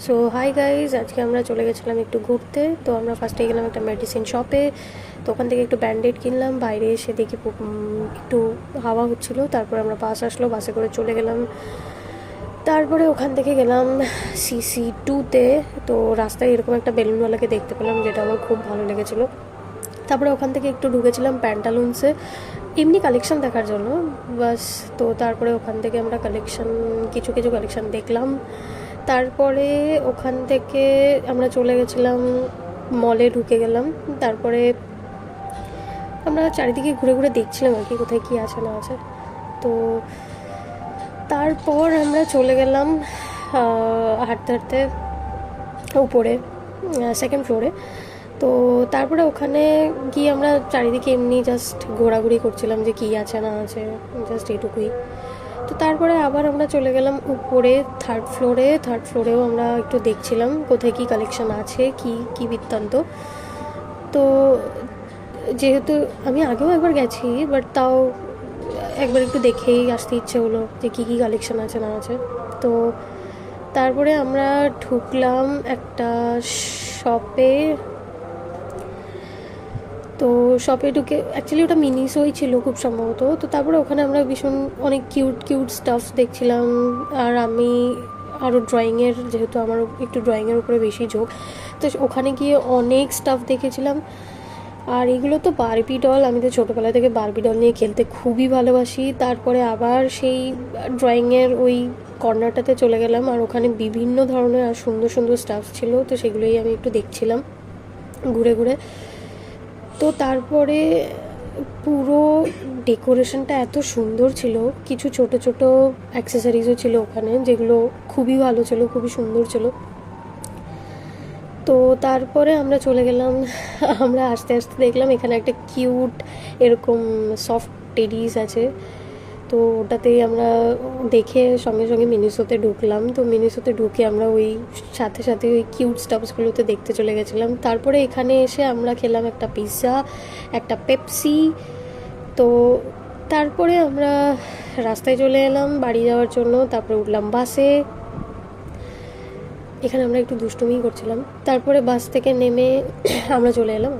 So hi guys, আজকে আমরা চলে গেছিলাম একটু ঘুরতে। তো আমরা ফার্স্টে গেলাম একটা মেডিসিন শপে। তো ওখান থেকে একটু ব্যান্ডেড কিনলাম। বাইরে এসে দেখি একটু হাওয়া হচ্ছিলো। তারপর আমরা বাস আসলো, বাসে করে চলে গেলাম। তারপরে ওখান থেকে গেলাম CC2-তে। তো রাস্তায় এরকম একটা বেলুনওয়ালাকে দেখতে পেলাম, যেটা আমার খুব ভালো লেগেছিলো। তারপরে ওখান থেকে একটু ঢুকেছিলাম প্যান্টালুন্সে, এমনি কালেকশান দেখার জন্য বাস। তো তারপরে ওখান থেকে আমরা কিছু কালেকশান দেখলাম। তারপরে ওখান থেকে আমরা চলে গেছিলাম মলে, ঢুকে গেলাম। তারপরে আমরা চারিদিকে ঘুরে ঘুরে দেখছিলাম আর কি, কোথায় কী আছে না আছে। তো তারপর আমরা চলে গেলাম হাঁটতে হাঁটতে উপরে, সেকেন্ড ফ্লোরে। তো তারপরে ওখানে গিয়ে আমরা চারিদিকে এমনি জাস্ট ঘোরাঘুরি করছিলাম যে কী আছে না আছে, জাস্ট এটুকুই। তো তারপরে আবার আমরা চলে গেলাম উপরে থার্ড ফ্লোরেও আমরা একটু দেখছিলাম কোথায় কী কালেকশান আছে, কী বৃত্তান্ত। তো যেহেতু আমি আগেও একবার গেছি, বাট তাও একবার একটু দেখেই আসতে ইচ্ছে হলো যে কী কালেকশান আছে না আছে। তো তারপরে আমরা ঢুকলাম একটা শপে। তো শপে ঢুকে, অ্যাকচুয়ালি ওটা মিনিসোই ছিল খুব সম্ভবত। তো তারপরে ওখানে আমরা ভীষণ অনেক কিউট স্টাফ দেখছিলাম। আর আমি আরও ড্রয়িংয়ের, যেহেতু আমার একটু ড্রয়িংয়ের উপরে বেশি ঝোঁক, তো ওখানে গিয়ে অনেক স্টাফ দেখেছিলাম। আর এগুলো তো বারবি ডল, আমি তো ছোটোবেলা থেকে বারবি ডল নিয়ে খেলতে খুবই ভালোবাসি। তারপরে আবার সেই ড্রয়িংয়ের ওই কর্নারটাতে চলে গেলাম, আর ওখানে বিভিন্ন ধরনের আর সুন্দর সুন্দর স্টাফ ছিল। তো সেগুলোই আমি একটু দেখছিলাম ঘুরে ঘুরে। তো তারপরে পুরো ডেকোরেশনটা এত সুন্দর ছিল, কিছু ছোট ছোট অ্যাক্সেসরিজও ছিল ওখানে, যেগুলো খুবই ভালো ছিল, খুবই সুন্দর ছিল। তো তারপরে আমরা চলে গেলাম, আমরা আস্তে আস্তে দেখলাম এখানে একটা কিউট এরকম সফট টেডিস আছে। তো ওটাতেই আমরা দেখে সঙ্গে সঙ্গে মিনিসোতে ঢুকলাম। তো মিনিসোতে ঢুকে আমরা ওই সাথে সাথে ওই কিউট স্টাফসগুলোতে দেখতে চলে গেছিলাম। তারপরে এখানে এসে আমরা খেলাম একটা পিৎজা, একটা পেপসি। তো তারপরে আমরা রাস্তায় চলে এলাম বাড়ি যাওয়ার জন্য। তারপরে উঠলাম বাসে। এখানে আমরা একটু দুষ্টুমি করছিলাম। তারপরে বাস থেকে নেমে আমরা চলে এলাম